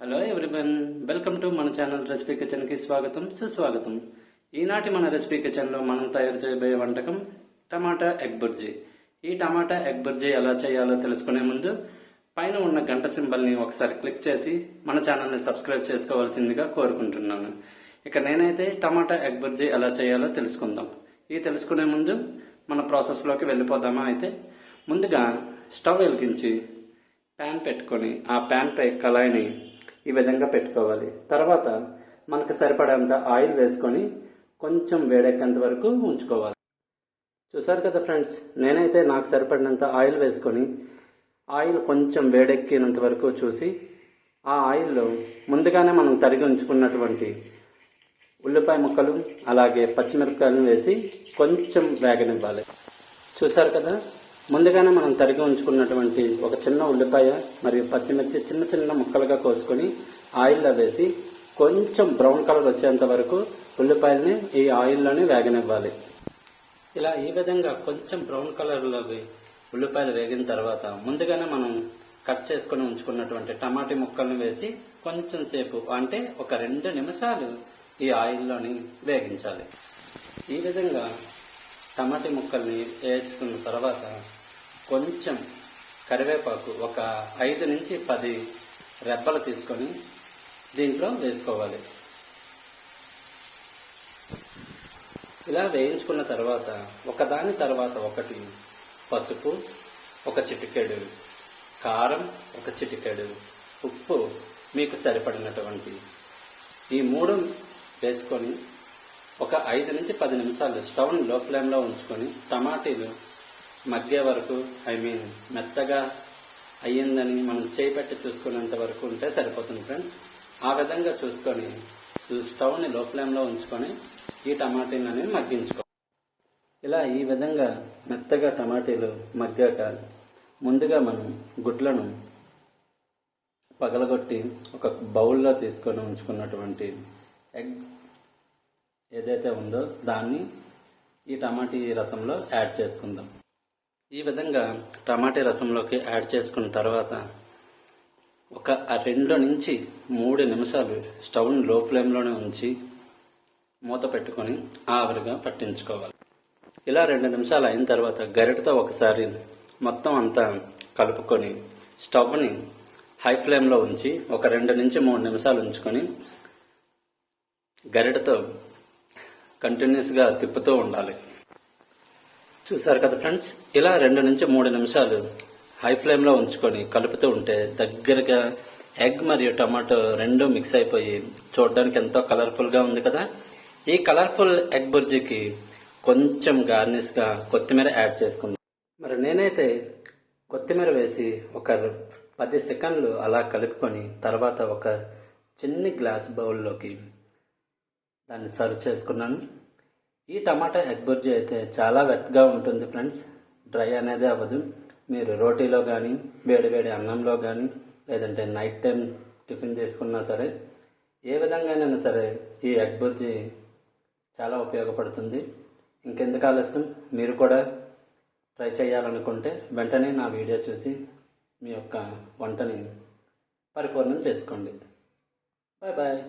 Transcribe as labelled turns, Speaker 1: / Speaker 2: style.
Speaker 1: Hello everyone, welcome to మన channel recipe కిచెన్కి స్వాగతం సుస్వాగతం. ఈనాటి మన రెసిపీ కిచెన్లో మనం తయారు చేయబోయే వంటకం టమాటా ఎగ్ బుర్జీ. ఈ టమాటా ఎగ్ బుర్జీ ఎలా చేయాలో తెలుసుకునే ముందు పైన ఉన్న గంట సింబల్ని ఒకసారి క్లిక్ చేసి మన ఛానల్ని సబ్స్క్రైబ్ చేసుకోవాల్సిందిగా కోరుకుంటున్నాను. ఇక నేనైతే టమాటా ఎగ్ బుర్జీ ఎలా చేయాలో తెలుసుకుందాం. ఈ తెలుసుకునే ముందు మన ప్రాసెస్లోకి వెళ్ళిపోదామా? అయితే ముందుగా స్టవ్ వెలిగించి ప్యాన్ పెట్టుకొని ఆ ప్యాన్పై కళాయిని ఈ విధంగా పెట్టుకోవాలి. తర్వాత మనకు సరిపడేంత ఆయిల్ వేసుకొని కొంచెం వేడెక్కేంత వరకు ఉంచుకోవాలి. చూసారు కదా ఫ్రెండ్స్, నేనైతే నాకు సరిపడినంత ఆయిల్ వేసుకొని ఆయిల్ కొంచెం వేడెక్కినంత వరకు చూసి ఆ ఆయిల్లో ముందుగానే మనం తరిగి ఉంచుకున్నటువంటి ఉల్లిపాయ ముక్కలు అలాగే పచ్చిమిరపకాయలను వేసి కొంచెం వేగనివ్వాలి. చూసారు కదా, ముందుగానే మనం తరిగి ఉంచుకున్నటువంటి ఒక చిన్న ఉల్లిపాయ మరియు పచ్చిమిర్చి చిన్న చిన్న ముక్కలుగా కోసుకొని ఆయిల్లో వేసి కొంచెం బ్రౌన్ కలర్ వచ్చేంత వరకు ఉల్లిపాయల్ని ఈ ఆయిల్లోనే వేగనివ్వాలి. ఇలా ఈ విధంగా కొంచెం బ్రౌన్ కలర్లో ఉల్లిపాయలు వేగిన తర్వాత ముందుగానే మనం కట్ చేసుకుని ఉంచుకున్నటువంటి టమాటీ ముక్కలను వేసి కొంచెం సేపు అంటే ఒక 2 నిమిషాలు ఈ ఆయిల్లోని వేగించాలి. ఈ విధంగా టమాటీ ముక్కల్ని వేసుకున్న తర్వాత కొంచెం కరివేపాకు ఒక 5 నుంచి 10 రెబ్బలు తీసుకొని దీంట్లో వేసుకోవాలి. ఇలా వేయించుకున్న తర్వాత ఒకదాని తర్వాత ఒకటి పసుపు, ఒక చిటికెడు కారం, ఒక చిటికెడు ఉప్పు మీకు సరిపడినటువంటి ఈ 3 వేసుకొని ఒక 5 నుంచి 10 నిమిషాలు స్టవ్ని లో ఫ్లేమ్లో ఉంచుకొని టమాటీలు మగ్గే వరకు మెత్తగా అయ్యిందని మనం చేయి పెట్టి చూసుకునేంత వరకు ఉంటే సరిపోతుంది ఫ్రెండ్స్. ఆ విధంగా చూసుకొని స్టవ్ని లో ఫ్లేమ్లో ఉంచుకొని ఈ టమాటీలని మగ్గించుకోవాలి. ఇలా ఈ విధంగా మెత్తగా టమాటీలు మగ్గాక ముందుగా మనం గుడ్లను పగలగొట్టి ఒక బౌల్లో తీసుకొని ఉంచుకున్నటువంటి ఎగ్ ఏదైతే ఉందో దాన్ని ఈ టమాటీ రసంలో యాడ్ చేసుకుందాం. ఈ విధంగా టమాటీ రసంలోకి యాడ్ చేసుకున్న తర్వాత ఒక 2 నుంచి 3 నిమిషాలు స్టవ్ని లో ఫ్లేమ్లోనే ఉంచి మూత పెట్టుకొని ఆవిరిగా పట్టించుకోవాలి. ఇలా 2 నిమిషాలు అయిన తర్వాత గరిటతో ఒకసారి మొత్తం అంతా కలుపుకొని స్టవ్ని హై ఫ్లేమ్లో ఉంచి ఒక 2 నుంచి 3 నిమిషాలు ఉంచుకొని గరిటతో కంటిన్యూస్గా తిప్పుతూ ఉండాలి. చూసారు కదా ఫ్రెండ్స్, ఇలా 2 నుంచి 3 నిమిషాలు హై ఫ్లేమ్లో ఉంచుకొని కలుపుతూ ఉంటే దగ్గరగా ఎగ్ మరియు టమాటో 2 మిక్స్ అయిపోయి చూడడానికి ఎంతో కలర్ఫుల్గా ఉంది కదా. ఈ కలర్ఫుల్ ఎగ్ బుర్జీకి కొంచెం గార్నిష్గా కొత్తిమీర యాడ్ చేసుకుందాం. మరి నేనైతే కొత్తిమీర వేసి ఒక 10 సెకండ్లు అలా కలుపుకొని తర్వాత ఒక చిన్ని గ్లాస్ బౌల్లోకి దాన్ని సర్వ్ చేసుకున్నాను. ఈ టమాటా ఎగ్ బుర్జీ అయితే చాలా వెట్గా ఉంటుంది ఫ్రెండ్స్, డ్రై అనేది అవ్వదు. మీరు రోటీలో కానీ వేడి అన్నంలో కానీ లేదంటే నైట్ టైం టిఫిన్ తీసుకున్నా సరే ఏ విధంగానైనా సరే ఈ ఎగ్ బుర్జీ చాలా ఉపయోగపడుతుంది. ఇంకెందుకు ఆలస్యం, మీరు కూడా ట్రై చేయాలనుకుంటే వెంటనే నా వీడియో చూసి మీ యొక్క వంటని పరిపూర్ణం చేసుకోండి. Bye bye.